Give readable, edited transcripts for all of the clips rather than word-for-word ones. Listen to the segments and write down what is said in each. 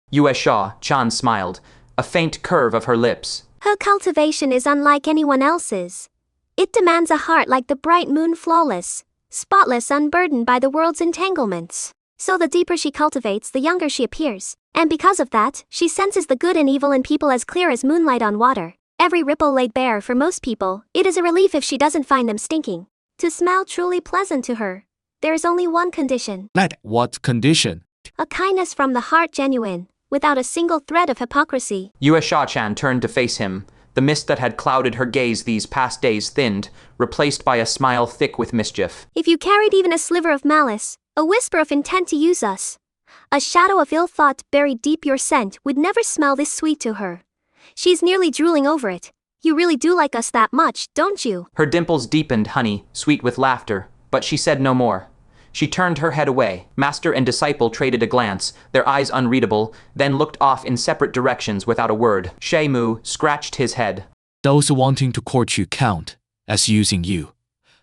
Yue Shaw, Chan smiled, a faint curve of her lips. Her cultivation is unlike anyone else's. It demands a heart like the bright moon, flawless, spotless, unburdened by the world's entanglements. So the deeper she cultivates, the younger she appears. And because of that, she senses the good and evil in people as clear as moonlight on water. Every ripple laid bare. For most people, it is a relief if she doesn't find them stinking. To smell truly pleasant to her, there is only one condition. What condition? A kindness from the heart, genuine, without a single thread of hypocrisy. Yue Sha-chan turned to face him. The mist that had clouded her gaze these past days thinned, replaced by a smile thick with mischief. If you carried even a sliver of malice, a whisper of intent to use us, a shadow of ill thought buried deep, your scent would never smell this sweet to her. She's nearly drooling over it. You really do like us that much, don't you? Her dimples deepened, honey, sweet with laughter, but she said no more. She turned her head away. Master and disciple traded a glance, their eyes unreadable, then looked off in separate directions without a word. Shay Moo scratched his head. Those wanting to court you count as using you.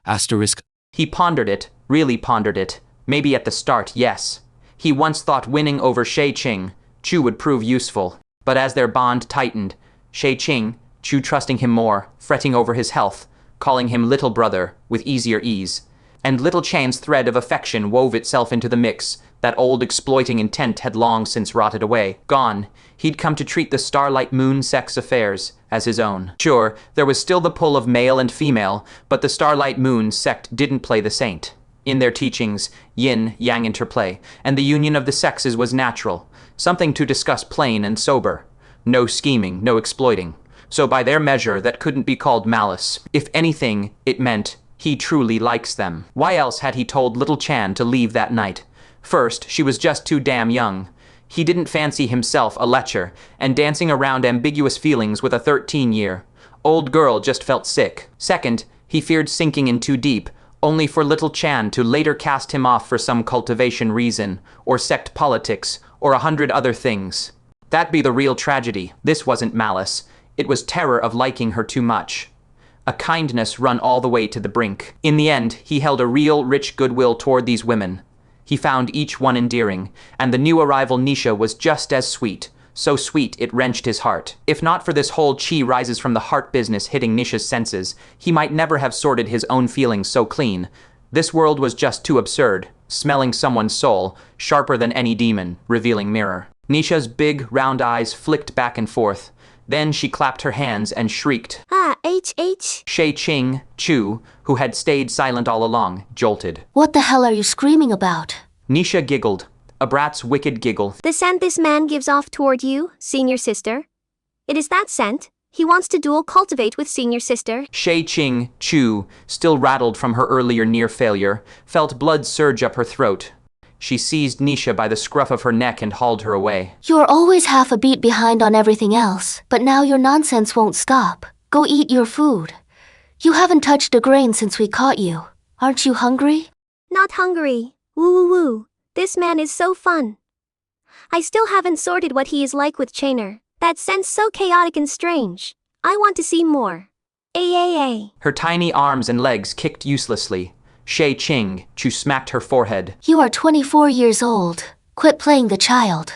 Asterisk. He pondered it, really pondered it. Maybe at the start, yes. He once thought winning over Shay Ching, Chu would prove useful. But as their bond tightened, Shay Ching, Chu trusting him more, fretting over his health, calling him little brother with easier ease. And little Chan's thread of affection wove itself into the mix. That old exploiting intent had long since rotted away. Gone, he'd come to treat the Starlight Moon Sect's affairs as his own. Sure, there was still the pull of male and female, but the Starlight Moon Sect didn't play the saint. In their teachings, yin-yang interplay, and the union of the sexes was natural, something to discuss plain and sober. No scheming, no exploiting. So by their measure, that couldn't be called malice. If anything, it meant he truly likes them. Why else had he told little Chan to leave that night? First, she was just too damn young. He didn't fancy himself a lecher, and dancing around ambiguous feelings with a 13-year-old girl just felt sick. Second, he feared sinking in too deep, only for little Chan to later cast him off for some cultivation reason, or sect politics, or 100 other things. That'd be the real tragedy. This wasn't malice. It was terror of liking her too much. A kindness run all the way to the brink. In the end, he held a real, rich goodwill toward these women. He found each one endearing, and the new arrival Nisha was just as sweet, so sweet it wrenched his heart. If not for this whole chi rises from the heart business hitting Nisha's senses, he might never have sorted his own feelings so clean. This world was just too absurd, smelling someone's soul, sharper than any demon, revealing mirror. Nisha's big, round eyes flicked back and forth. Then she clapped her hands and shrieked. H. Shay Ching, Chu, who had stayed silent all along, jolted. What the hell are you screaming about? Nisha giggled, a brat's wicked giggle. The scent this man gives off toward you, senior sister. It is that scent. He wants to dual cultivate with senior sister. Shay Ching, Chu, still rattled from her earlier near failure, felt blood surge up her throat. She seized Nisha by the scruff of her neck and hauled her away. You're always half a beat behind on everything else, but now your nonsense won't stop. Go eat your food. You haven't touched a grain since we caught you. Aren't you hungry? Not hungry. Woo. This man is so fun. I still haven't sorted what he is like with Chainer. That scent's so chaotic and strange. I want to see more. Ay. Her tiny arms and legs kicked uselessly. Shay Ching, Chu smacked her forehead. You are 24 years old. Quit playing the child.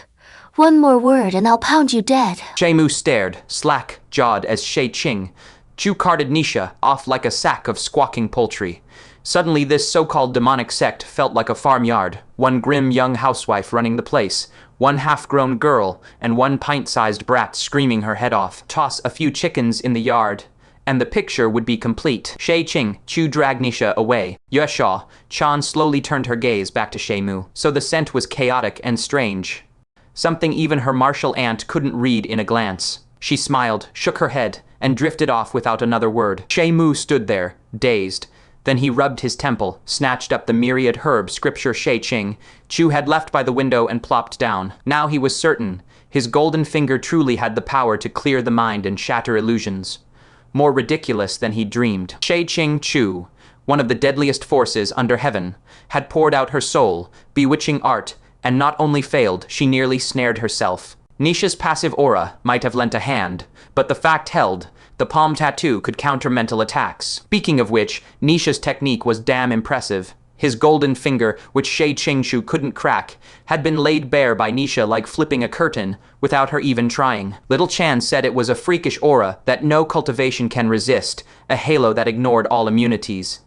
One more word and I'll pound you dead. Shay Moo stared, slack-jawed as Shay Ching. Chu carted Nisha off like a sack of squawking poultry. Suddenly this so-called demonic sect felt like a farmyard. One grim young housewife running the place, one half-grown girl, and one pint-sized brat screaming her head off. Toss a few chickens in the yard, and the picture would be complete. Shay Ching, Chu dragged Nisha away. Yue Shaw, Chan slowly turned her gaze back to Shay Moo. So the scent was chaotic and strange. Something even her martial aunt couldn't read in a glance. She smiled, shook her head, and drifted off without another word. Shay Moo stood there, dazed. Then he rubbed his temple, snatched up the myriad herb scripture Shay Ching, Chu had left by the window and plopped down. Now he was certain. His golden finger truly had the power to clear the mind and shatter illusions. More ridiculous than he dreamed. Shay Ching Chu, one of the deadliest forces under heaven, had poured out her soul, bewitching art, and not only failed, she nearly snared herself. Nisha's passive aura might have lent a hand, but the fact held, the palm tattoo could counter mental attacks. Speaking of which, Nisha's technique was damn impressive. His golden finger, which Shay Qingshu couldn't crack, had been laid bare by Nisha like flipping a curtain, without her even trying. Little Chan said it was a freakish aura that no cultivation can resist, a halo that ignored all immunities.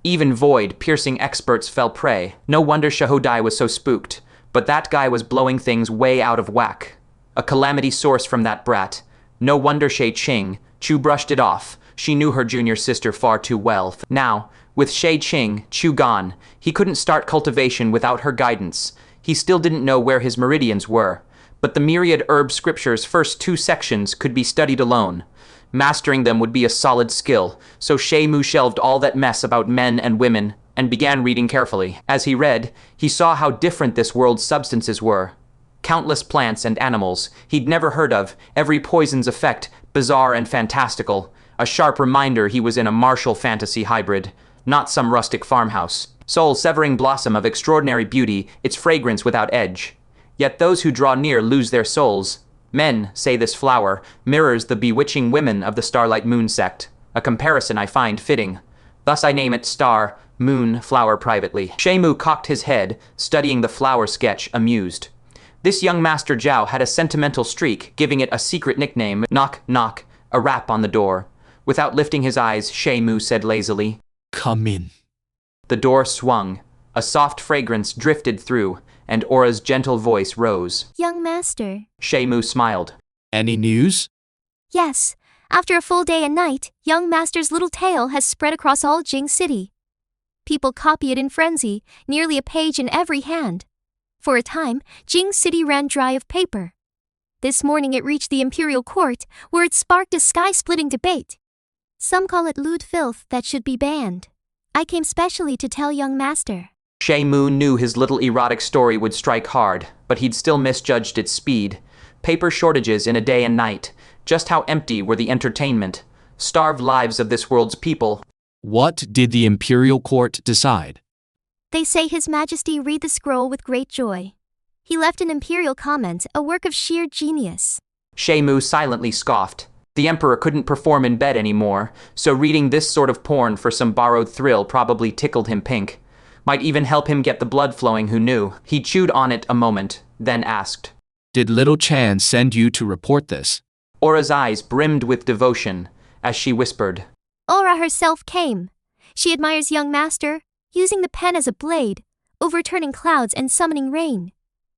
Even void-piercing experts fell prey. No wonder Shahodai was so spooked, but that guy was blowing things way out of whack. A calamity source from that brat. No wonder Shay Qing. Chu brushed it off. She knew her junior sister far too well. Now, with Shay Qing, Chu gone, he couldn't start cultivation without her guidance. He still didn't know where his meridians were, but the myriad herb scriptures' first 2 sections could be studied alone. Mastering them would be a solid skill, so Shay Moo shelved all that mess about men and women and began reading carefully. As he read, he saw how different this world's substances were. Countless plants and animals he'd never heard of, every poison's effect bizarre and fantastical. A sharp reminder he was in a martial fantasy hybrid, not some rustic farmhouse. Soul-severing blossom of extraordinary beauty, its fragrance without edge. Yet those who draw near lose their souls. Men say this flower mirrors the bewitching women of the Starlight Moon Sect, a comparison I find fitting. Thus I name it Star, Moon, Flower privately. Shay Moo cocked his head, studying the flower sketch, amused. This young Master Zhao had a sentimental streak, giving it a secret nickname. Knock, knock, a rap on the door. Without lifting his eyes, Shay Moo said lazily, Come in. The door swung. A soft fragrance drifted through, and Aura's gentle voice rose. Young master. Shay Moo smiled. Any news? Yes. After a full day and night, young master's little tale has spread across all Jing City. People copy it in frenzy, nearly a page in every hand. For a time, Jing City ran dry of paper. This morning it reached the Imperial Court, where it sparked a sky-splitting debate. Some call it lewd filth that should be banned. I came specially to tell young master. Shay Moo knew his little erotic story would strike hard, but he'd still misjudged its speed. Paper shortages in a day and night. Just how empty were the entertainment? Starved lives of this world's people. What did the Imperial Court decide? They say His Majesty read the scroll with great joy. He left an imperial comment, a work of sheer genius. Shay Moo silently scoffed. The Emperor couldn't perform in bed anymore, so reading this sort of porn for some borrowed thrill probably tickled him pink. Might even help him get the blood flowing, who knew. He chewed on it a moment, then asked, Did little Chan send you to report this? Aura's eyes brimmed with devotion, as she whispered, Aura herself came. She admires young master, using the pen as a blade, overturning clouds and summoning rain.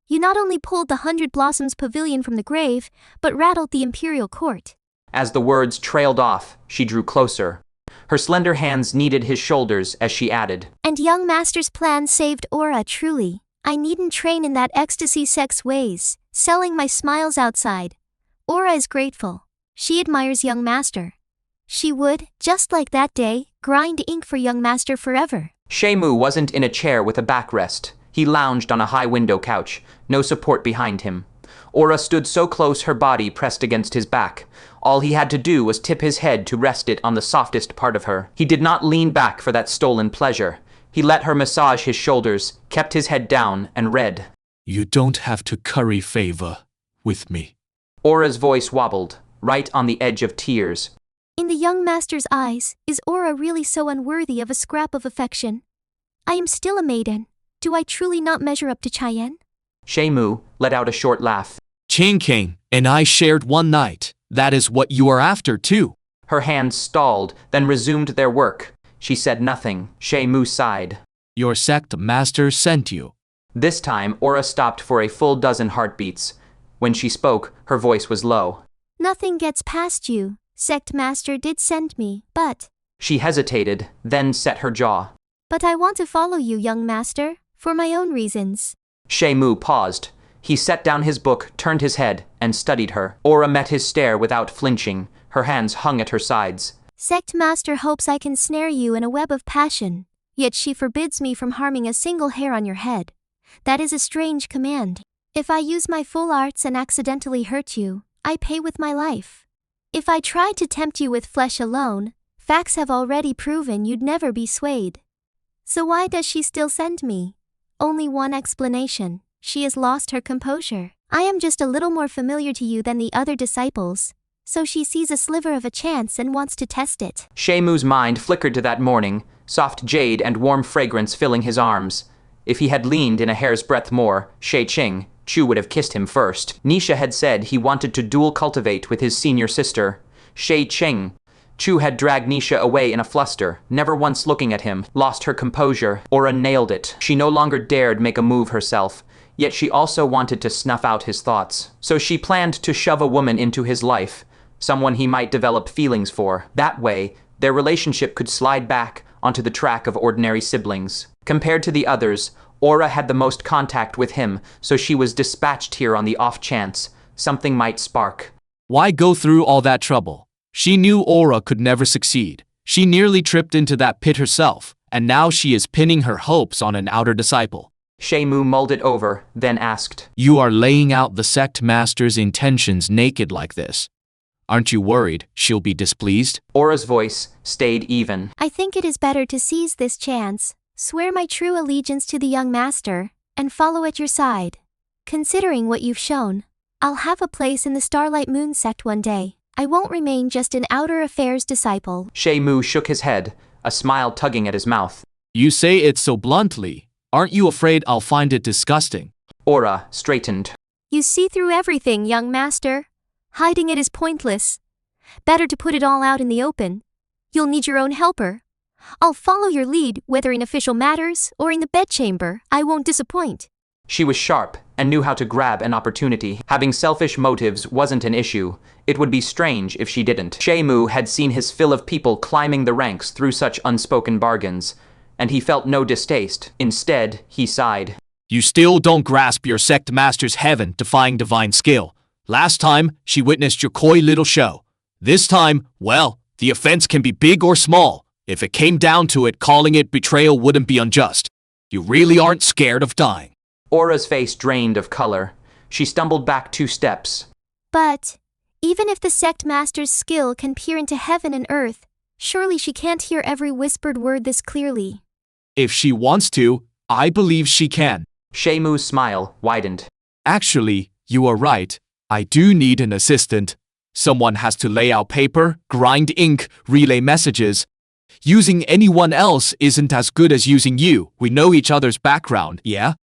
You not only pulled the 100 Blossoms Pavilion from the grave, but rattled the Imperial Court. As the words trailed off, she drew closer. Her slender hands kneaded his shoulders as she added, And young master's plan saved Aura truly. I needn't train in that ecstasy sex ways, selling my smiles outside. Aura is grateful. She admires young master. She would, just like that day, grind ink for young master forever. Shay Moo wasn't in a chair with a backrest. He lounged on a high window couch, no support behind him. Aura stood so close her body pressed against his back. All he had to do was tip his head to rest it on the softest part of her. He did not lean back for that stolen pleasure. He let her massage his shoulders, kept his head down, and read, You don't have to curry favor with me. Aura's voice wobbled, right on the edge of tears. In the young master's eyes, is Aura really so unworthy of a scrap of affection? I am still a maiden. Do I truly not measure up to Cheyenne? Shay Moo let out a short laugh. Ching King and I shared one night. That is what you are after, too. Her hands stalled, then resumed their work. She said nothing. Shay Moo sighed. Your sect master sent you. This time, Aura stopped for a full dozen heartbeats. When she spoke, her voice was low. Nothing gets past you. Sect master did send me, but... She hesitated, then set her jaw. But I want to follow you, young master, for my own reasons. Shay Moo paused. He set down his book, turned his head, and studied her. Aura met his stare without flinching. Her hands hung at her sides. Sect master hopes I can snare you in a web of passion, yet she forbids me from harming a single hair on your head. That is a strange command. If I use my full arts and accidentally hurt you, I pay with my life. If I try to tempt you with flesh alone, facts have already proven you'd never be swayed. So why does she still send me? Only one explanation. She has lost her composure. I am just a little more familiar to you than the other disciples, so she sees a sliver of a chance and wants to test it. Shay Moo's mind flickered to that morning, soft jade and warm fragrance filling his arms. If he had leaned in a hair's breadth more, Shay Ching, Chu would have kissed him first. Nisha had said he wanted to dual cultivate with his senior sister, Shay Ching. Chu had dragged Nisha away in a fluster, never once looking at him, lost her composure. Aura nailed it. She no longer dared make a move herself, yet she also wanted to snuff out his thoughts. So she planned to shove a woman into his life, someone he might develop feelings for. That way, their relationship could slide back onto the track of ordinary siblings. Compared to the others, Aura had the most contact with him, so she was dispatched here on the off chance something might spark. Why go through all that trouble? She knew Aura could never succeed. She nearly tripped into that pit herself, and now she is pinning her hopes on an outer disciple. Shay Moo mulled it over, then asked, You are laying out the sect master's intentions naked like this. Aren't you worried she'll be displeased? Aura's voice stayed even. I think it is better to seize this chance, swear my true allegiance to the young master, and follow at your side. Considering what you've shown, I'll have a place in the Starlight Moon Sect one day. I won't remain just an outer affairs disciple. Shay Moo shook his head, a smile tugging at his mouth. You say it so bluntly. Aren't you afraid I'll find it disgusting? Aura straightened. You see through everything, young master. Hiding it is pointless. Better to put it all out in the open. You'll need your own helper. I'll follow your lead, whether in official matters or in the bedchamber. I won't disappoint. She was sharp and knew how to grab an opportunity. Having selfish motives wasn't an issue. It would be strange if she didn't. Shay Moo had seen his fill of people climbing the ranks through such unspoken bargains, and he felt no distaste. Instead, he sighed. You still don't grasp your sect master's heaven-defying divine skill. Last time, she witnessed your coy little show. This time, well, the offense can be big or small. If it came down to it, calling it betrayal wouldn't be unjust. You really aren't scared of dying. Aura's face drained of color. She stumbled back 2 steps. But, even if the sect master's skill can peer into heaven and earth, surely she can't hear every whispered word this clearly. If she wants to, I believe she can. Shay Moo's smile widened. Actually, you are right. I do need an assistant. Someone has to lay out paper, grind ink, relay messages. Using anyone else isn't as good as using you. We know each other's background, yeah?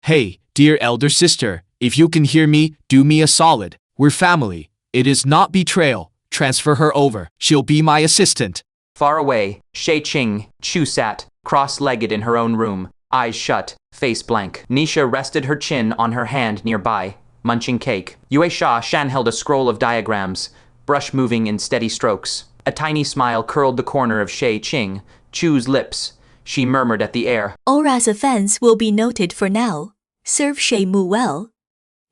Hey, dear elder sister, if you can hear me, do me a solid. We're family. It is not betrayal. Transfer her over. She'll be my assistant. Far away, Shay Ching, Chu sat, cross-legged in her own room, eyes shut, face blank. Nisha rested her chin on her hand nearby, munching cake. Yue Shan held a scroll of diagrams, brush moving in steady strokes. A tiny smile curled the corner of Shay Ching, Chu's lips. She murmured at the air. Aura's offense will be noted for now. Serve Shay Moo well.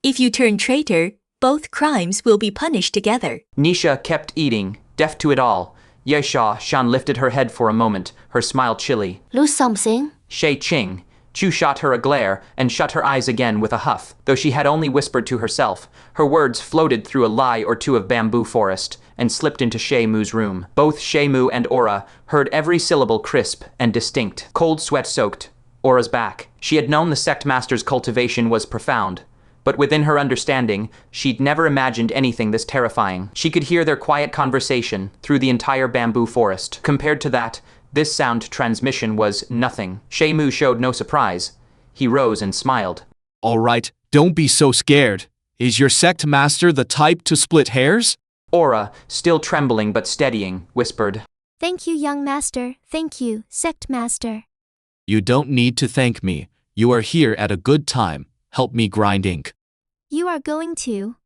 If you turn traitor, both crimes will be punished together. Nisha kept eating, deaf to it all. Yue Shan lifted her head for a moment, her smile chilly. Lose something? Shay Ching. Chu shot her a glare and shut her eyes again with a huff. Though she had only whispered to herself, her words floated through a lie or two of bamboo forest and slipped into Shay Moo's room. Both Shay Moo and Aura heard every syllable crisp and distinct. Cold sweat soaked Aura's back. She had known the sect master's cultivation was profound, but within her understanding, she'd never imagined anything this terrifying. She could hear their quiet conversation through the entire bamboo forest. Compared to that, this sound transmission was nothing. Shay Moo showed no surprise. He rose and smiled. All right, don't be so scared. Is your sect master the type to split hairs? Aura, still trembling but steadying, whispered. Thank you, young master. Thank you, sect master. You don't need to thank me. You are here at a good time. Help me grind ink. You are going to.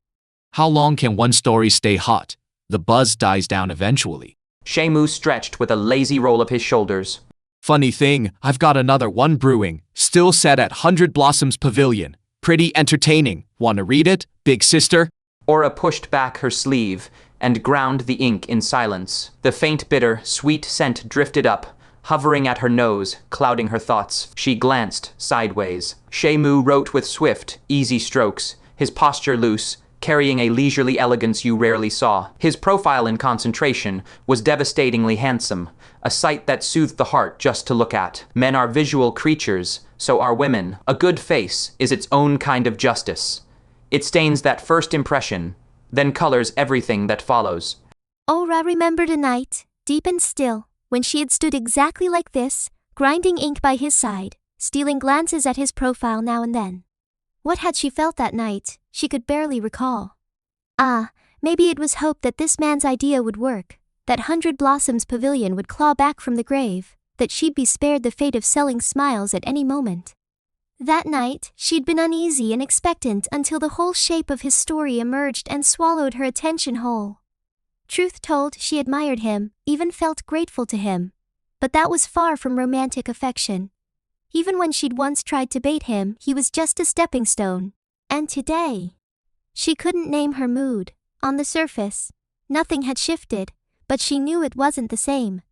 How long can one story stay hot? The buzz dies down eventually. Shay Moo stretched with a lazy roll of his shoulders. Funny thing, I've got another one brewing, still set at 100 Blossoms Pavilion. Pretty entertaining. Wanna read it, big sister? Aura pushed back her sleeve and ground the ink in silence. The faint, bitter, sweet scent drifted up, hovering at her nose, clouding her thoughts. She glanced sideways. Shay Moo wrote with swift, easy strokes, his posture loose, carrying a leisurely elegance you rarely saw. His profile in concentration was devastatingly handsome, a sight that soothed the heart just to look at. Men are visual creatures, so are women. A good face is its own kind of justice. It stains that first impression, then colors everything that follows. Aura remembered a night, deep and still, when she had stood exactly like this, grinding ink by his side, stealing glances at his profile now and then. What had she felt that night? She could barely recall. Maybe it was hope that this man's idea would work, that 100 Blossoms Pavilion would claw back from the grave, that she'd be spared the fate of selling smiles at any moment. That night, she'd been uneasy and expectant until the whole shape of his story emerged and swallowed her attention whole. Truth told, she admired him, even felt grateful to him. But that was far from romantic affection. Even when she'd once tried to bait him, he was just a stepping stone. And today, she couldn't name her mood. On the surface, nothing had shifted, but she knew it wasn't the same.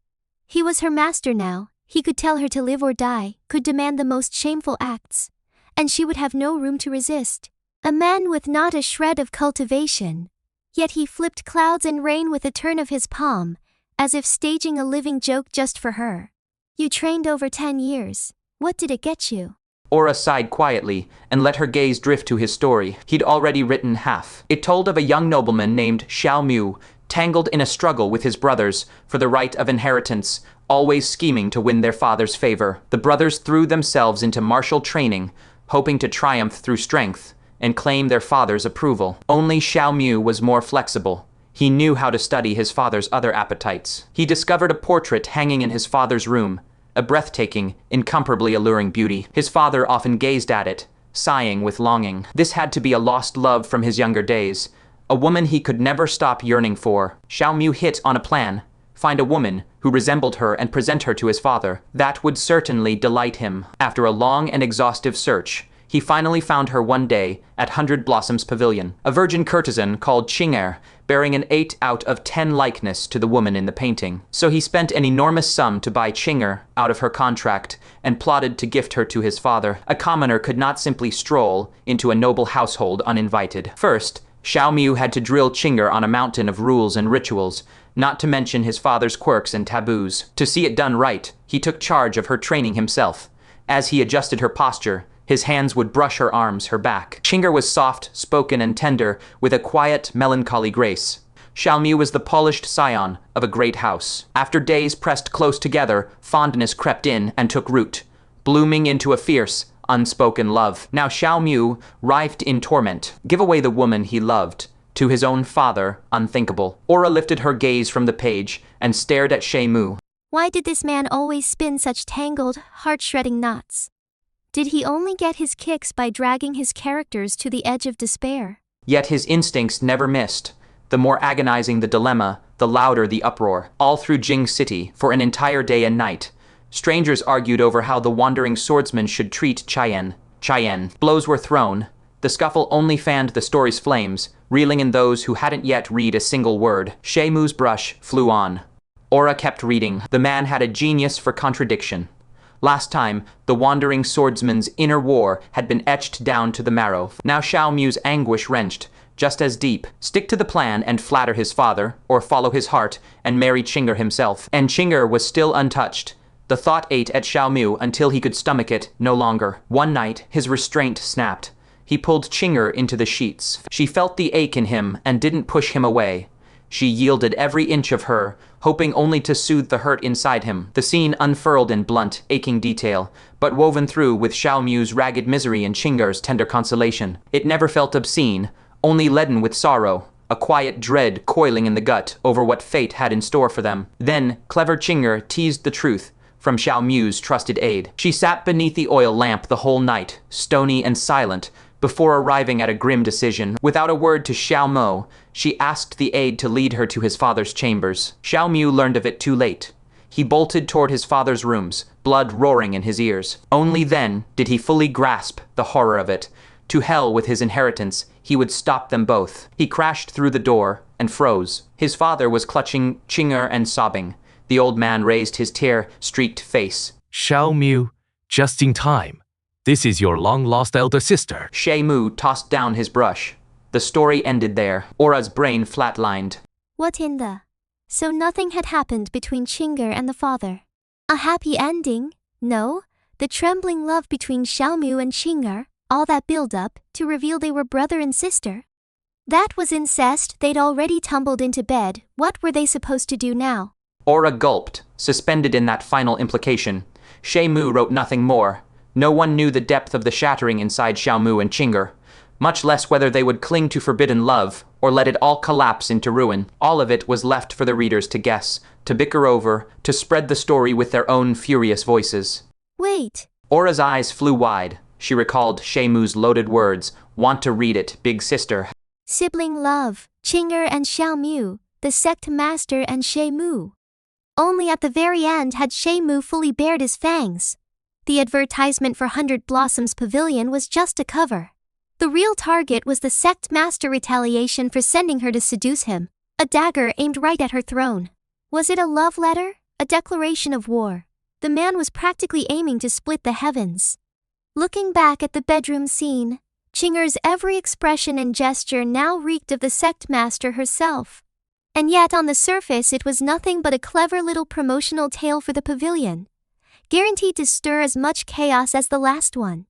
He was her master now. He could tell her to live or die, could demand the most shameful acts, and she would have no room to resist. A man with not a shred of cultivation. Yet he flipped clouds and rain with a turn of his palm, as if staging a living joke just for her. You trained over 10 years. What did it get you? Aura sighed quietly and let her gaze drift to his story. He'd already written half. It told of a young nobleman named Shay Moo, tangled in a struggle with his brothers for the right of inheritance, always scheming to win their father's favor. The brothers threw themselves into martial training, hoping to triumph through strength and claim their father's approval. Only Shay Moo was more flexible. He knew how to study his father's other appetites. He discovered a portrait hanging in his father's room, a breathtaking, incomparably alluring beauty. His father often gazed at it, sighing with longing. This had to be a lost love from his younger days, a woman he could never stop yearning for. Shay Moo hit on a plan: find a woman who resembled her and present her to his father. That would certainly delight him. After a long and exhaustive search, he finally found her one day at 100 Blossoms Pavilion, a virgin courtesan called Chinger, bearing an 8 out of 10 likeness to the woman in the painting. So he spent an enormous sum to buy Chinger out of her contract and plotted to gift her to his father. A commoner could not simply stroll into a noble household uninvited. First, Shay Moo had to drill Chinger on a mountain of rules and rituals, not to mention his father's quirks and taboos. To see it done right, he took charge of her training himself. As he adjusted her posture, his hands would brush her arms, her back. Chinger was soft-spoken and tender, with a quiet, melancholy grace. Shay Moo was the polished scion of a great house. After days pressed close together, fondness crept in and took root, blooming into a fierce, unspoken love. Now Shay Moo writhed in torment. Give away the woman he loved. To his own father, unthinkable. Aura lifted her gaze from the page and stared at Shay Moo. Why did this man always spin such tangled, heart-shredding knots? Did he only get his kicks by dragging his characters to the edge of despair? Yet his instincts never missed. The more agonizing the dilemma, the louder the uproar. All through Jing City, for an entire day and night, strangers argued over how the wandering swordsman should treat Cheyenne. Blows were thrown. The scuffle only fanned the story's flames, reeling in those who hadn't yet read a single word. Shay Moo's brush flew on. Aura kept reading. The man had a genius for contradiction. Last time, the wandering swordsman's inner war had been etched down to the marrow. Now Shay Moo's anguish wrenched, just as deep. Stick to the plan and flatter his father, or follow his heart and marry Chinger himself. And Chinger was still untouched. The thought ate at Shay Moo until he could stomach it no longer. One night, his restraint snapped. He pulled Chinger into the sheets. She felt the ache in him and didn't push him away. She yielded every inch of her, hoping only to soothe the hurt inside him. The scene unfurled in blunt, aching detail, but woven through with Shay Moo's ragged misery and Chinger's tender consolation. It never felt obscene, only leaden with sorrow, a quiet dread coiling in the gut over what fate had in store for them. Then, clever Chinger teased the truth from Shay Moo's trusted aide. She sat beneath the oil lamp the whole night, stony and silent, before arriving at a grim decision. Without a word to Shay Moo, she asked the aide to lead her to his father's chambers. Shay Moo learned of it too late. He bolted toward his father's rooms, blood roaring in his ears. Only then did he fully grasp the horror of it. To hell with his inheritance, he would stop them both. He crashed through the door and froze. His father was clutching Chinger and sobbing. The old man raised his tear-streaked face. Shay Moo, just in time. This is your long-lost elder sister. Shay Moo tossed down his brush. The story ended there. Aura's brain flatlined. What in the... So nothing had happened between Chinger and the father. A happy ending? No. The trembling love between Shay Moo and Chinger, all that build-up to reveal they were brother and sister. That was incest. They'd already tumbled into bed. What were they supposed to do now? Aura gulped, suspended in that final implication. Shay Moo wrote nothing more. No one knew the depth of the shattering inside Xiao Mu and Chinger, much less whether they would cling to forbidden love or let it all collapse into ruin. All of it was left for the readers to guess, to bicker over, to spread the story with their own furious voices. Wait. Aura's eyes flew wide. She recalled Shay Moo's loaded words. Want to read it, big sister. Sibling love, Chinger and Xiao Mu, the sect master and Shay Moo. Only at the very end had Shay Moo fully bared his fangs. The advertisement for 100 Blossoms Pavilion was just a cover. The real target was the sect master retaliation for sending her to seduce him, a dagger aimed right at her throne. Was it a love letter? A declaration of war? The man was practically aiming to split the heavens. Looking back at the bedroom scene, Chinger's every expression and gesture now reeked of the sect master herself. And yet on the surface it was nothing but a clever little promotional tale for the pavilion, guaranteed to stir as much chaos as the last one.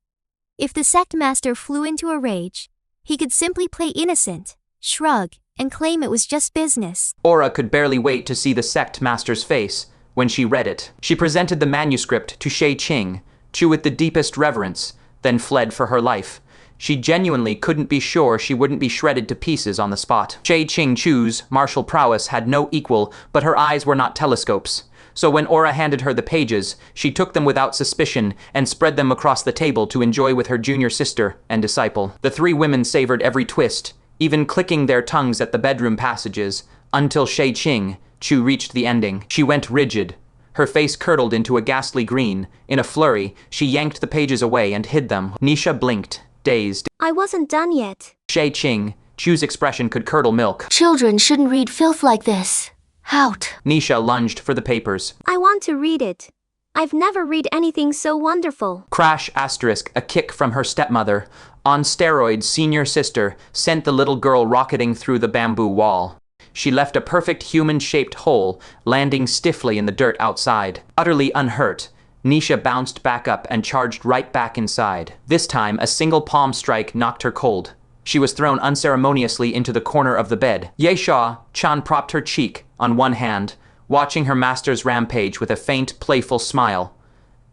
If the sect master flew into a rage, he could simply play innocent, shrug, and claim it was just business. Aura could barely wait to see the sect master's face when she read it. She presented the manuscript to Shay Ching, Chu with the deepest reverence, then fled for her life. She genuinely couldn't be sure she wouldn't be shredded to pieces on the spot. Shay Ching Chu's martial prowess had no equal, but her eyes were not telescopes. So when Aura handed her the pages, she took them without suspicion and spread them across the table to enjoy with her junior sister and disciple. The three women savored every twist, even clicking their tongues at the bedroom passages, until Shay Ching Chu reached the ending. She went rigid. Her face curdled into a ghastly green. In a flurry, she yanked the pages away and hid them. Nisha blinked, dazed. I wasn't done yet. Shay Ching Chu's expression could curdle milk. Children shouldn't read filth like this. Out. Nisha lunged for the papers. I want to read it. I've never read anything so wonderful. Crash asterisk, a kick from her stepmother. On steroids, senior sister sent the little girl rocketing through the bamboo wall. She left a perfect human-shaped hole, landing stiffly in the dirt outside. Utterly unhurt, Nisha bounced back up and charged right back inside. This time, a single palm strike knocked her cold. She was thrown unceremoniously into the corner of the bed. Yesha Chan propped her cheek on one hand, watching her master's rampage with a faint, playful smile.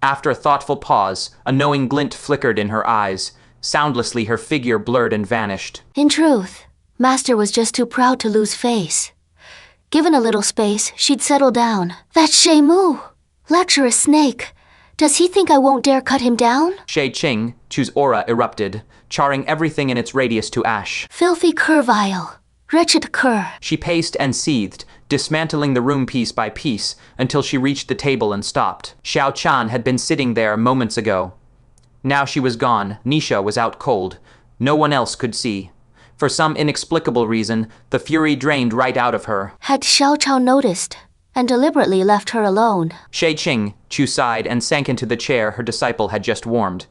After a thoughtful pause, a knowing glint flickered in her eyes. Soundlessly, her figure blurred and vanished. In truth, Master was just too proud to lose face. Given a little space, she'd settle down. That's Shay Moo, lecherous snake. Does he think I won't dare cut him down? Shay Ching Chu's aura erupted, charring everything in its radius to ash. Filthy curvile. Wretched cur. She paced and seethed, dismantling the room piece by piece until she reached the table and stopped. Xiao Chan had been sitting there moments ago. Now she was gone. Nisha was out cold. No one else could see. For some inexplicable reason, the fury drained right out of her. Had Xiao Chao noticed and deliberately left her alone? Shay Ching Chu sighed and sank into the chair her disciple had just warmed.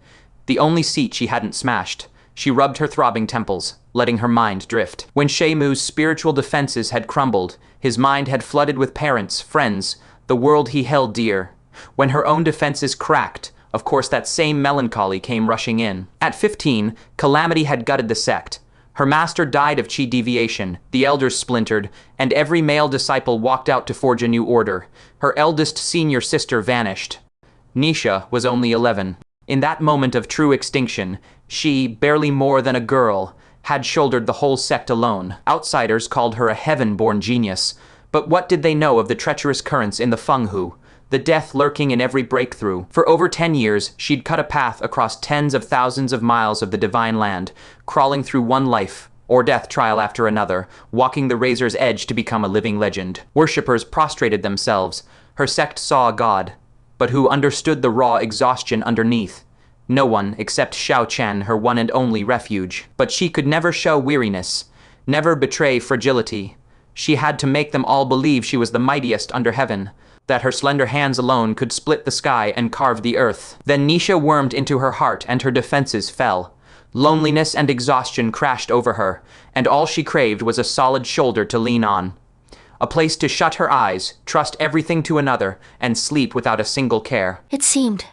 The only seat she hadn't smashed. She rubbed her throbbing temples, letting her mind drift. When Shay Moo's spiritual defenses had crumbled, his mind had flooded with parents, friends, the world he held dear. When her own defenses cracked, of course that same melancholy came rushing in. At 15, calamity had gutted the sect. Her master died of chi deviation, the elders splintered, and every male disciple walked out to forge a new order. Her eldest senior sister vanished. Nisha was only 11. In that moment of true extinction, she, barely more than a girl, had shouldered the whole sect alone. Outsiders called her a heaven-born genius. But what did they know of the treacherous currents in the Fenghu, the death lurking in every breakthrough? For over 10 years, she'd cut a path across tens of thousands of miles of the divine land, crawling through one life or death trial after another, walking the razor's edge to become a living legend. Worshippers prostrated themselves. Her sect saw a god, but who understood the raw exhaustion underneath? No one except Xiao Chen, her one and only refuge. But she could never show weariness, never betray fragility. She had to make them all believe she was the mightiest under heaven, that her slender hands alone could split the sky and carve the earth. Then Nisha wormed into her heart and her defenses fell. Loneliness and exhaustion crashed over her, and all she craved was a solid shoulder to lean on. A place to shut her eyes, trust everything to another, and sleep without a single care. It seemed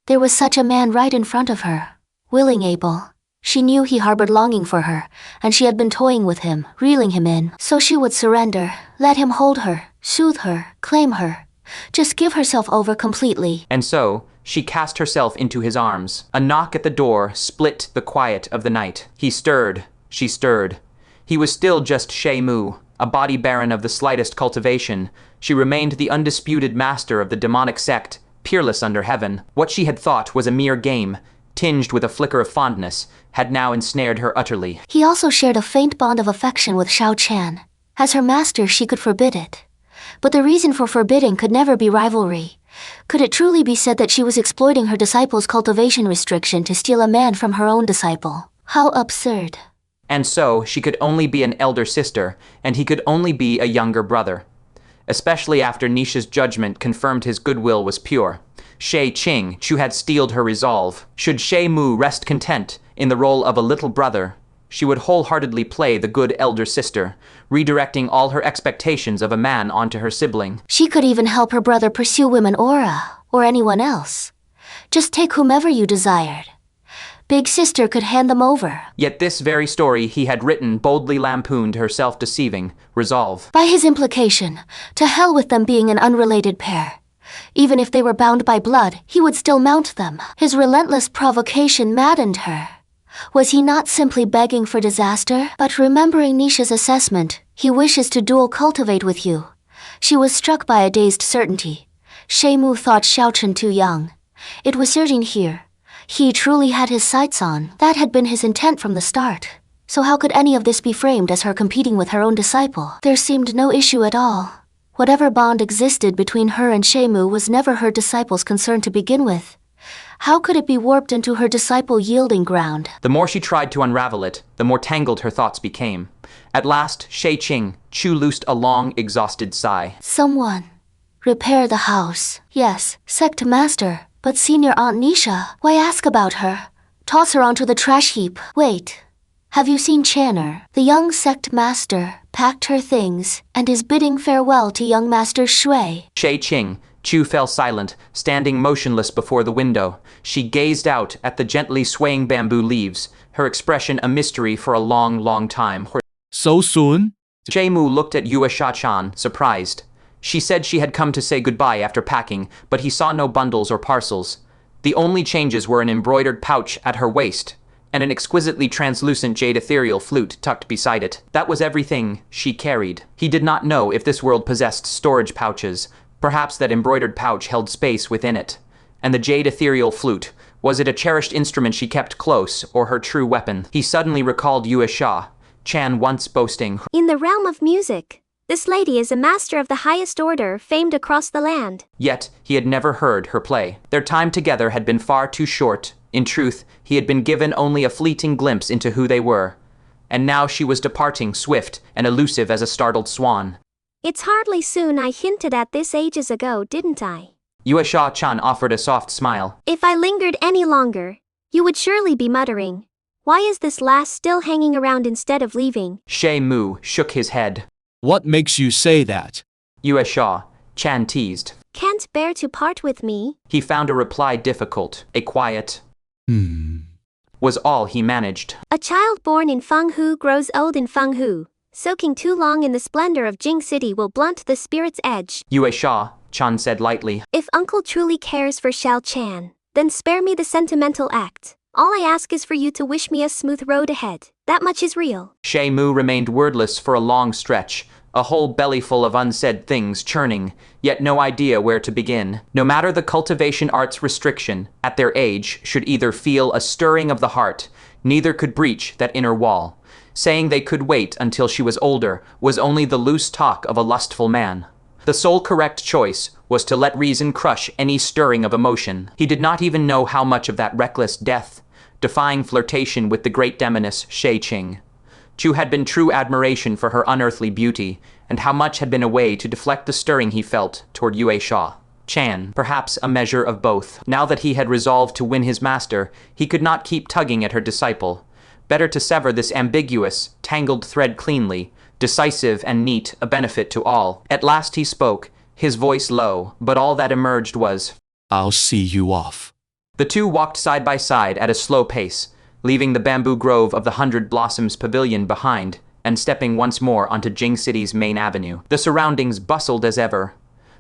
there was such a man right in front of her, willing, able, She knew he harbored longing for her, and she had been toying with him, reeling him in, so she would surrender, let him hold her, soothe her, claim her, just give herself over completely. And so, she cast herself into his arms. A knock at the door split the quiet of the night. He stirred. She stirred. He was still just Shay Moo, a body barren of the slightest cultivation. She remained the undisputed master of the demonic sect, peerless under heaven. What she had thought was a mere game, tinged with a flicker of fondness, had now ensnared her utterly. He also shared a faint bond of affection with Xiao Chan. As her master, she could forbid it. But the reason for forbidding could never be rivalry. Could it truly be said that she was exploiting her disciple's cultivation restriction to steal a man from her own disciple? How absurd. And so, she could only be an elder sister, and he could only be a younger brother. Especially after Nisha's judgment confirmed his goodwill was pure. Shay Ching, Chu had steeled her resolve. Should Shay Moo rest content in the role of a little brother, she would wholeheartedly play the good elder sister, redirecting all her expectations of a man onto her sibling. She could even help her brother pursue women Aura, or anyone else. Just take whomever you desired. Big sister could hand them over. Yet this very story he had written boldly lampooned her self-deceiving resolve. By his implication, to hell with them being an unrelated pair. Even if they were bound by blood, he would still mount them. His relentless provocation maddened her. Was he not simply begging for disaster? But remembering Nisha's assessment, he wishes to dual cultivate with you. She was struck by a dazed certainty. Shay Moo thought Xiao Chen too young. It was certain here. He truly had his sights on. That had been his intent from the start. So how could any of this be framed as her competing with her own disciple? There seemed no issue at all. Whatever bond existed between her and Shay Moo was never her disciple's concern to begin with. How could it be warped into her disciple yielding ground? The more she tried to unravel it, the more tangled her thoughts became. At last, Shay Ching, Chu loosed a long, exhausted sigh. Someone. Repair the house. Yes, sect master. But senior Aunt Nisha, why ask about her? Toss her onto the trash heap. Wait. Have you seen Channer? The young sect master packed her things and is bidding farewell to young Master Shui. Shay Ching, Chu fell silent, standing motionless before the window. She gazed out at the gently swaying bamboo leaves, her expression a mystery for a long, long time. So soon? Shay Moo looked at Yue Sha-chan, surprised. She said she had come to say goodbye after packing, but he saw no bundles or parcels. The only changes were an embroidered pouch at her waist, and an exquisitely translucent jade ethereal flute tucked beside it. That was everything she carried. He did not know if this world possessed storage pouches. Perhaps that embroidered pouch held space within it. And the jade ethereal flute, was it a cherished instrument she kept close, or her true weapon? He suddenly recalled Yue Sha-chan once boasting, In the realm of music, this lady is a master of the highest order, famed across the land. Yet he had never heard her play. Their time together had been far too short. In truth, he had been given only a fleeting glimpse into who they were. And now she was departing, swift and elusive as a startled swan. It's hardly soon. I hinted at this ages ago, didn't I? Yue Sha-chan offered a soft smile. If I lingered any longer, you would surely be muttering, why is this lass still hanging around instead of leaving? Shay Moo shook his head. What makes you say that? Yue Sha-chan teased. Can't bear to part with me? He found a reply difficult. A quiet was all he managed. A child born in Fenghu grows old in Fenghu. Soaking too long in the splendor of Jing City will blunt the spirit's edge. Yue Sha-chan said lightly. If uncle truly cares for Xiao Chan, then spare me the sentimental act. All I ask is for you to wish me a smooth road ahead. That much is real. Shay Moo remained wordless for a long stretch, a whole bellyful of unsaid things churning, yet no idea where to begin. No matter the cultivation art's restriction, at their age, should either feel a stirring of the heart, neither could breach that inner wall. Saying they could wait until she was older was only the loose talk of a lustful man. The sole correct choice was to let reason crush any stirring of emotion. He did not even know how much of that reckless death, defying flirtation with the great demoness Shay Ching. Chu had been true admiration for her unearthly beauty, and how much had been a way to deflect the stirring he felt toward Yue Sha-chan, perhaps a measure of both. Now that he had resolved to win his master, he could not keep tugging at her disciple. Better to sever this ambiguous, tangled thread cleanly, decisive and neat, a benefit to all. At last he spoke, his voice low, but all that emerged was, I'll see you off. The two walked side by side at a slow pace, leaving the bamboo grove of the 100 Blossoms Pavilion behind and stepping once more onto Jing City's main avenue. The surroundings bustled as ever.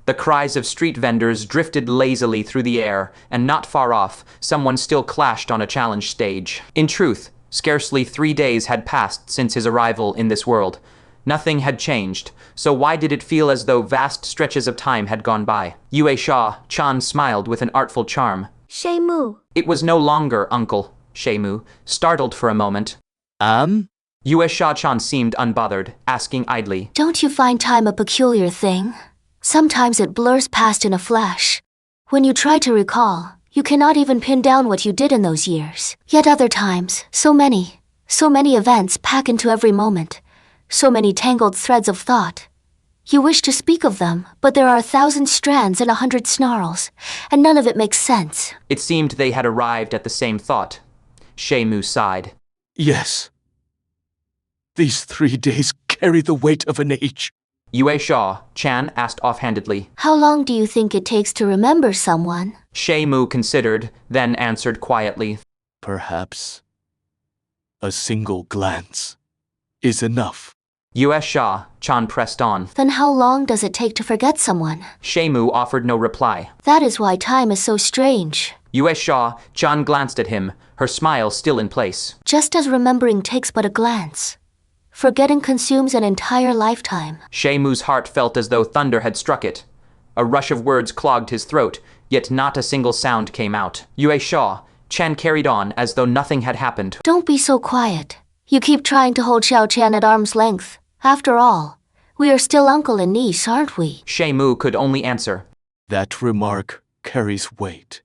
The cries of street vendors drifted lazily through the air, and not far off, someone still clashed on a challenge stage. In truth, scarcely 3 days had passed since his arrival in this world. Nothing had changed, so why did it feel as though vast stretches of time had gone by? Yue Sha Chan smiled with an artful charm. Shay Moo. It was no longer Uncle Shay Moo, startled for a moment. Yue Sha Chan seemed unbothered, asking idly. Don't you find time a peculiar thing? Sometimes it blurs past in a flash. When you try to recall, you cannot even pin down what you did in those years. Yet other times, so many events pack into every moment. So many tangled threads of thought. You wish to speak of them, but there are 1,000 strands and 100 snarls, and none of it makes sense. It seemed they had arrived at the same thought. Shay Moo sighed. Yes. These 3 days carry the weight of an age. Yue Sha Chan asked offhandedly. How long do you think it takes to remember someone? Shay Moo considered, then answered quietly. Perhaps a single glance is enough. Yue Sha Chan pressed on. Then how long does it take to forget someone? Shay Moo offered no reply. That is why time is so strange. Yue Sha Chan glanced at him, her smile still in place. Just as remembering takes but a glance, forgetting consumes an entire lifetime. Shay Moo's heart felt as though thunder had struck it. A rush of words clogged his throat, yet not a single sound came out. Yue Sha Chan carried on as though nothing had happened. Don't be so quiet. You keep trying to hold Xiao Chan at arm's length. After all, we are still uncle and niece, aren't we? Shay Moo could only answer. That remark carries weight.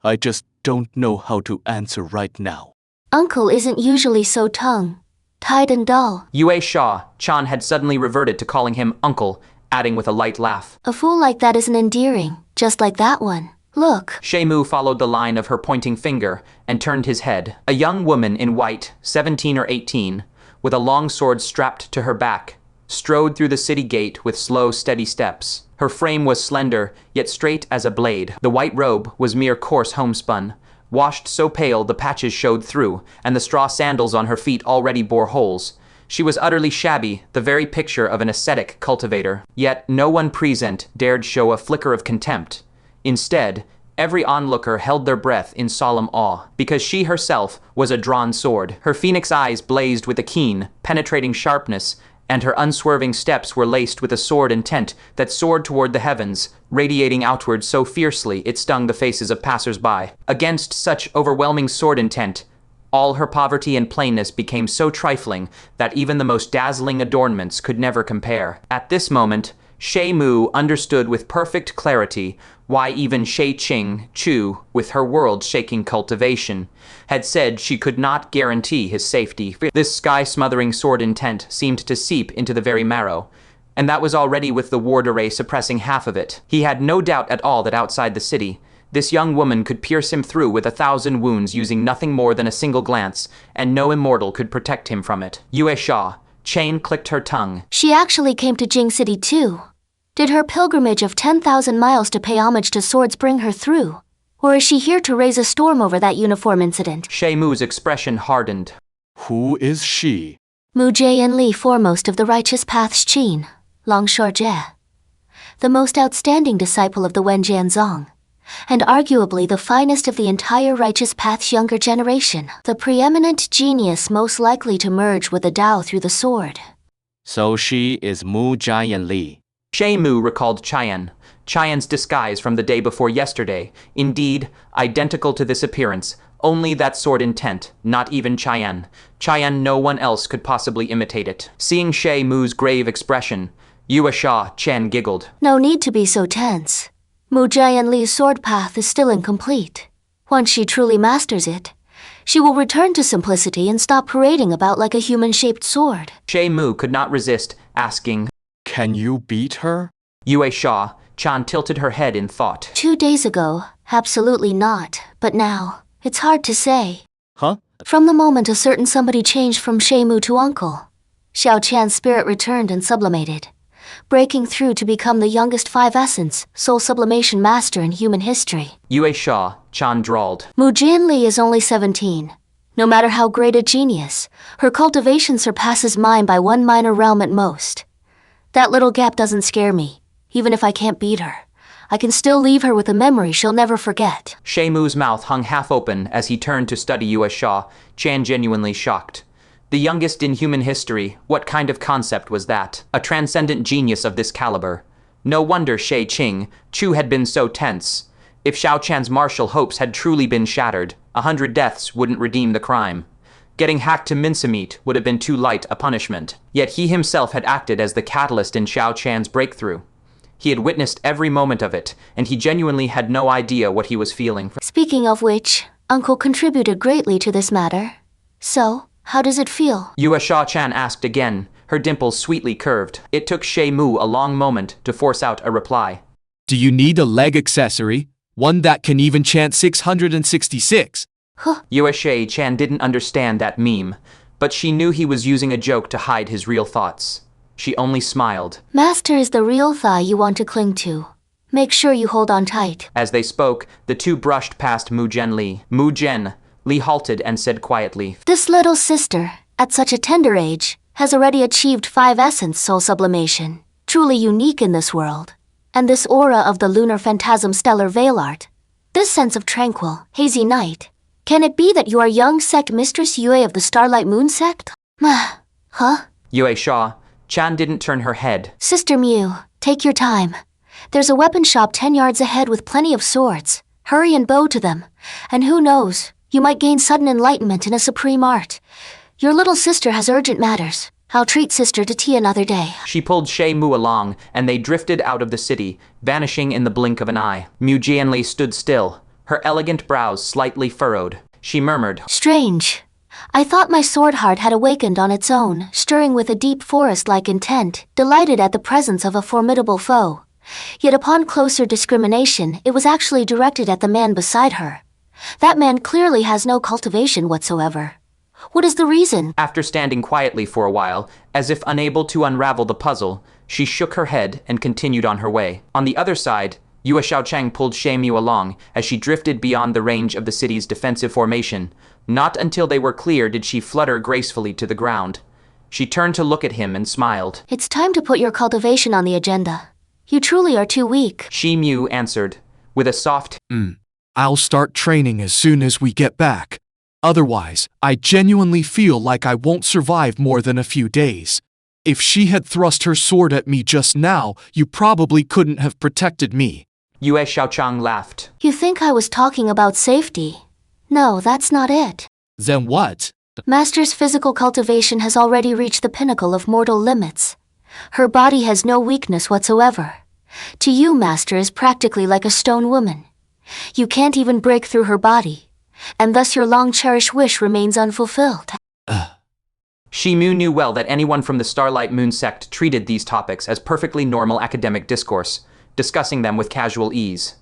I just don't know how to answer right now. Uncle isn't usually so tongue-tied and dull. Yue Sha Chan had suddenly reverted to calling him uncle, adding with a light laugh. A fool like that isn't endearing, just like that one. Look. Shay Moo followed the line of her pointing finger and turned his head. A young woman in white, 17 or 18, with a long sword strapped to her back, strode through the city gate with slow, steady steps. Her frame was slender, yet straight as a blade. The white robe was mere coarse homespun, washed so pale the patches showed through, and the straw sandals on her feet already bore holes. She was utterly shabby, the very picture of an ascetic cultivator. Yet no one present dared show a flicker of contempt. Instead, every onlooker held their breath in solemn awe, because she herself was a drawn sword. Her phoenix eyes blazed with a keen, penetrating sharpness, and her unswerving steps were laced with a sword intent that soared toward the heavens, radiating outward so fiercely it stung the faces of passers-by. Against such overwhelming sword intent, all her poverty and plainness became so trifling that even the most dazzling adornments could never compare. At this moment, Shay Moo understood with perfect clarity why even Shay Ching Chu, with her world-shaking cultivation, had said she could not guarantee his safety. This sky-smothering sword intent seemed to seep into the very marrow, and that was already with the ward array suppressing half of it. He had no doubt at all that outside the city, this young woman could pierce him through with 1,000 wounds using nothing more than a single glance, and no immortal could protect him from it. Yue Sha Chain clicked her tongue. She actually came to Jing City too. Did her pilgrimage of 10,000 miles to pay homage to swords bring her through? Or is she here to raise a storm over that uniform incident? Shay Moo's expression hardened. Who is she? Mu Jian Li, foremost of the righteous path's Qin, Longshore Jie. The most outstanding disciple of the Wenjian Zong, and arguably the finest of the entire righteous path's younger generation. The preeminent genius most likely to merge with the Tao through the sword. So she is Mu Jian Li. Shay Moo recalled Cheyenne.Cheyenne's disguise from the day before yesterday, indeed, identical to this appearance, only that sword intent, not even Cheyenne. Cheyenne, no one else could possibly imitate it. Seeing Shay Moo's grave expression, Yue Sha Chen giggled. No need to be so tense. Mu Jian Li's sword path is still incomplete. Once she truly masters it, she will return to simplicity and stop parading about like a human-shaped sword. Shay Moo could not resist, asking, Can you beat her? Yue Sha Chan tilted her head in thought. 2 days ago, absolutely not, but now, it's hard to say. Huh? From the moment a certain somebody changed from Shay Moo to uncle, Xiao Chan's spirit returned and sublimated. breaking through to become the youngest 5 essence, soul sublimation master in human history. Yue Sha, Chan drawled. Moo Jianli is only 17. No matter how great a genius, her cultivation surpasses mine by 1 minor realm at most. That little gap doesn't scare me. Even if I can't beat her, I can still leave her with a memory she'll never forget. Shay Moo's mouth hung half open as he turned to study Yue Sha, Chan genuinely shocked. The youngest in human history, what kind of concept was that? A transcendent genius of this caliber. No wonder Shay Qing, Chu had been so tense. If Xiao Chan's martial hopes had truly been shattered, 100 deaths wouldn't redeem the crime. Getting hacked to mincemeat would have been too light a punishment. Yet he himself had acted as the catalyst in Xiao Chan's breakthrough. He had witnessed every moment of it, and he genuinely had no idea what he was feeling. Speaking of which, Uncle contributed greatly to this matter. So, how does it feel? Yue Sha Chan asked again, her dimples sweetly curved. It took Shay Moo a long moment to force out a reply. Do you need a leg accessory? One that can even chant 666? Yue Shay Chan didn't understand that meme, but she knew he was using a joke to hide his real thoughts. She only smiled. Master is the real thigh you want to cling to. Make sure you hold on tight. As they spoke, the two brushed past Mu Jianli. Mu Jian. Li halted and said quietly, This little sister, at such a tender age, has already achieved 5 essence soul sublimation, truly unique in this world. And this aura of the lunar phantasm stellar veil art, this sense of tranquil, hazy night. Can it be that you are young sect mistress Yue of the Starlight Moon Sect? Huh? Yue Sha. Chan didn't turn her head. Sister Mew, take your time. There's a weapon shop 10 yards ahead with plenty of swords. Hurry and bow to them. And who knows, you might gain sudden enlightenment in a supreme art. Your little sister has urgent matters. I'll treat sister to tea another day. She pulled Shay Moo along, and they drifted out of the city, vanishing in the blink of an eye. Mu Jianli stood still, her elegant brows slightly furrowed. She murmured, Strange. I thought my sword heart had awakened on its own, stirring with a deep forest-like intent, delighted at the presence of a formidable foe. Yet upon closer discrimination, it was actually directed at the man beside her. That man clearly has no cultivation whatsoever. What is the reason? After standing quietly for a while, as if unable to unravel the puzzle, she shook her head and continued on her way. On the other side, Yue Xiaocheng pulled Shay Moo along as she drifted beyond the range of the city's defensive formation. Not until they were clear did she flutter gracefully to the ground. She turned to look at him and smiled. It's time to put your cultivation on the agenda. You truly are too weak. Shay Moo answered, with a soft, I'll start training as soon as we get back. Otherwise, I genuinely feel like I won't survive more than a few days. If she had thrust her sword at me just now, you probably couldn't have protected me. Yue Xiaocheng laughed. You think I was talking about safety? No, that's not it. Then what? Master's physical cultivation has already reached the pinnacle of mortal limits. Her body has no weakness whatsoever. To you, Master is practically like a stone woman. You can't even break through her body, and thus your long-cherished wish remains unfulfilled. Shay Moo knew well that anyone from the Starlight Moon Sect treated these topics as perfectly normal academic discourse, discussing them with casual ease.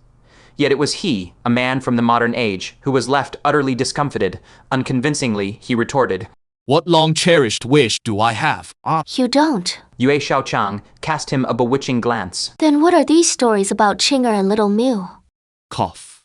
Yet it was he, a man from the modern age, who was left utterly discomfited. Unconvincingly, he retorted, What long-cherished wish do I have? You don't. Yue Xiaocheng cast him a bewitching glance. Then what are these stories about Chinger and little Mew? Cough.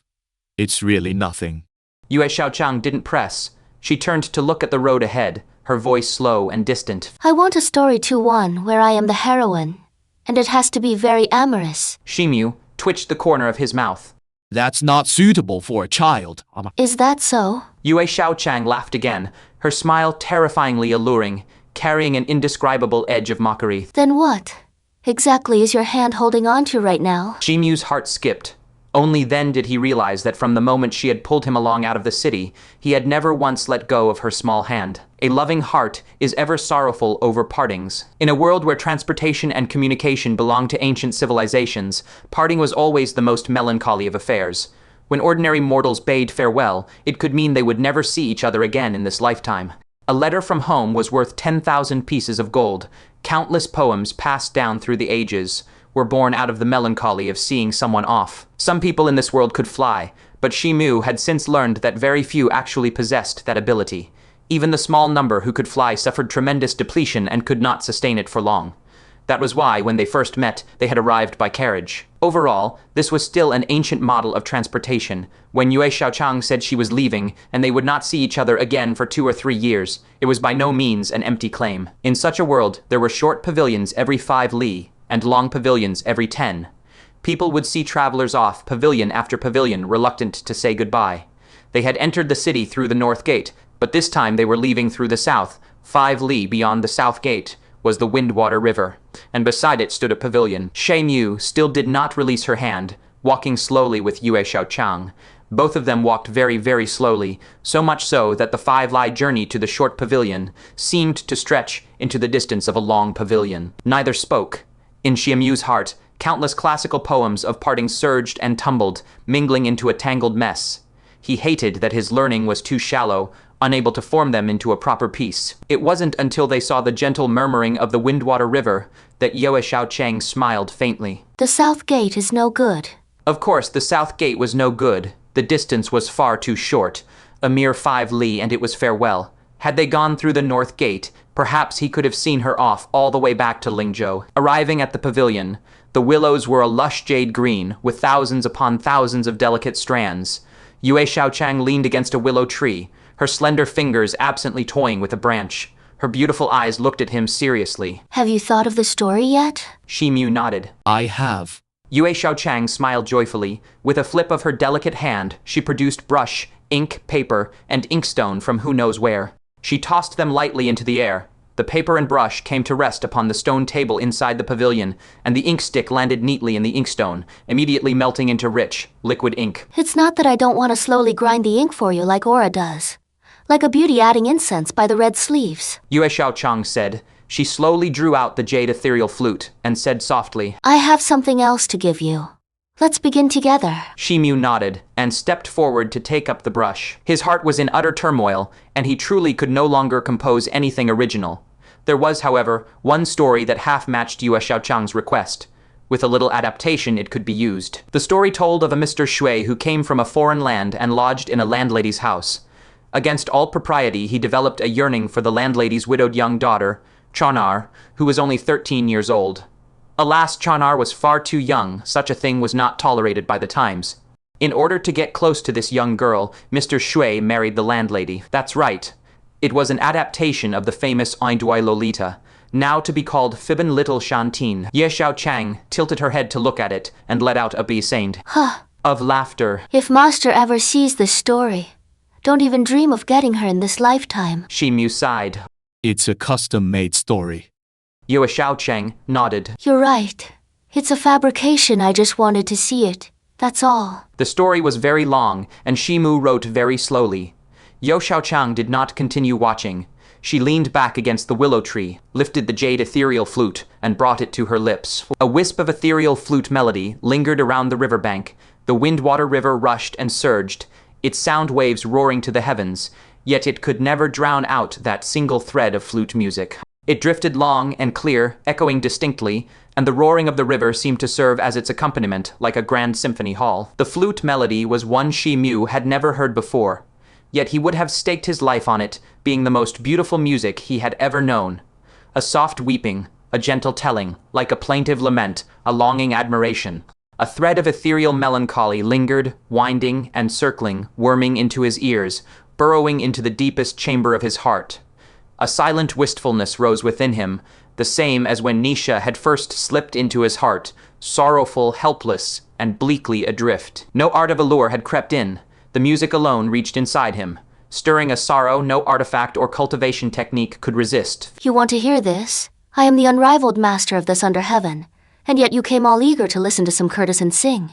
It's really nothing. Yue Xiaocheng didn't press. She turned to look at the road ahead, her voice slow and distant. I want a story too, one where I am the heroine, and it has to be very amorous. Shay Moo twitched the corner of his mouth. That's not suitable for a child. Is that so? Yue Xiaocheng laughed again, her smile terrifyingly alluring, carrying an indescribable edge of mockery. Then what exactly is your hand holding on to right now? Shay Moo's heart skipped. Only then did he realize that from the moment she had pulled him along out of the city, he had never once let go of her small hand. A loving heart is ever sorrowful over partings. In a world where transportation and communication belonged to ancient civilizations, parting was always the most melancholy of affairs. When ordinary mortals bade farewell, it could mean they would never see each other again in this lifetime. A letter from home was worth 10,000 pieces of gold. Countless poems passed down through the ages were born out of the melancholy of seeing someone off. Some people in this world could fly, but Shay Moo had since learned that very few actually possessed that ability. Even the small number who could fly suffered tremendous depletion and could not sustain it for long. That was why, when they first met, they had arrived by carriage. Overall, this was still an ancient model of transportation. When Yue Xiaochang said she was leaving, and they would not see each other again for 2 or 3 years, it was by no means an empty claim. In such a world, there were short pavilions every 5 li, and long pavilions every 10. People would see travelers off, pavilion after pavilion, reluctant to say goodbye. They had entered the city through the north gate, but this time they were leaving through the south. 5 li beyond the south gate was the Windwater River, and beside it stood a pavilion. Shay Moo still did not release her hand, walking slowly with Yue Xiaochang. Both of them walked very, very slowly, so much so that the 5-li journey to the short pavilion seemed to stretch into the distance of a long pavilion. Neither spoke. In Shay Moo's heart, countless classical poems of parting surged and tumbled, mingling into a tangled mess. He hated that his learning was too shallow, unable to form them into a proper piece. It wasn't until they saw the gentle murmuring of the Windwater River that Yue Xiaochang smiled faintly. The south gate is no good. Of course, the south gate was no good. The distance was far too short, a mere 5 li, and it was farewell. Had they gone through the north gate, perhaps he could have seen her off all the way back to Lingzhou. Arriving at the pavilion, the willows were a lush jade green, with thousands upon thousands of delicate strands. Yue Xiaochang leaned against a willow tree, her slender fingers absently toying with a branch. Her beautiful eyes looked at him seriously. Have you thought of the story yet? Shay Moo nodded. I have. Yue Xiaochang smiled joyfully. With a flip of her delicate hand, she produced brush, ink, paper, and inkstone from who knows where. She tossed them lightly into the air. The paper and brush came to rest upon the stone table inside the pavilion, and the ink stick landed neatly in the inkstone, immediately melting into rich, liquid ink. It's not that I don't want to slowly grind the ink for you like Aura does. Like a beauty adding incense by the red sleeves. Yue Xiaochang said. She slowly drew out the jade ethereal flute and said softly, I have something else to give you. Let's begin together. Shay Moo nodded and stepped forward to take up the brush. His heart was in utter turmoil, and he truly could no longer compose anything original. There was, however, one story that half-matched Yue Xiaochang's request. With a little adaptation, it could be used. The story told of a Mr. Shui who came from a foreign land and lodged in a landlady's house. Against all propriety, he developed a yearning for the landlady's widowed young daughter, Chonar, who was only 13 years old. Alas, Chonar was far too young. Such a thing was not tolerated by the times. In order to get close to this young girl, Mr. Shui married the landlady. That's right. It was an adaptation of the famous Ainduai Lolita, now to be called Fibbin Little Shantin. Yue Xiaochang tilted her head to look at it and let out a bee sound of laughter. If Master ever sees this story, don't even dream of getting her in this lifetime. Shay Moo sighed. It's a custom-made story. Yue Xiaochang nodded. You're right. It's a fabrication. I just wanted to see it. That's all. The story was very long, and Shay Moo wrote very slowly. Yue Xiaochang did not continue watching. She leaned back against the willow tree, lifted the jade ethereal flute, and brought it to her lips. A wisp of ethereal flute melody lingered around the riverbank. The Windwater River rushed and surged, its sound waves roaring to the heavens, yet it could never drown out that single thread of flute music. It drifted long and clear, echoing distinctly, and the roaring of the river seemed to serve as its accompaniment, like a grand symphony hall. The flute melody was one Shay Moo had never heard before, yet he would have staked his life on it, being the most beautiful music he had ever known. A soft weeping, a gentle telling, like a plaintive lament, a longing admiration. A thread of ethereal melancholy lingered, winding and circling, worming into his ears, burrowing into the deepest chamber of his heart. A silent wistfulness rose within him, the same as when Nisha had first slipped into his heart, sorrowful, helpless, and bleakly adrift. No art of allure had crept in. The music alone reached inside him, stirring a sorrow no artifact or cultivation technique could resist. You want to hear this? I am the unrivaled master of this under heaven, and yet you came all eager to listen to some courtesan sing.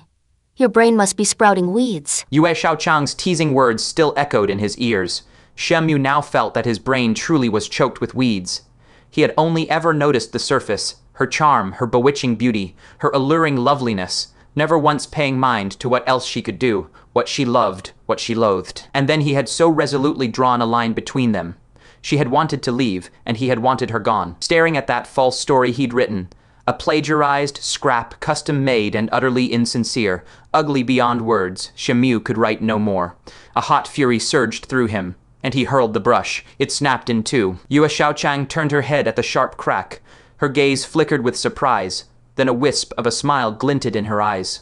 Your brain must be sprouting weeds. Yue Xiaochang's teasing words still echoed in his ears. Shay Moo now felt that his brain truly was choked with weeds. He had only ever noticed the surface, her charm, her bewitching beauty, her alluring loveliness, never once paying mind to what else she could do, what she loved, what she loathed. And then he had so resolutely drawn a line between them. She had wanted to leave, and he had wanted her gone. Staring at that false story he'd written, a plagiarized scrap, custom-made and utterly insincere, ugly beyond words, Shay Moo could write no more. A hot fury surged through him, and he hurled the brush. It snapped in two. Yue Xiaochang turned her head at the sharp crack. Her gaze flickered with surprise, then a wisp of a smile glinted in her eyes.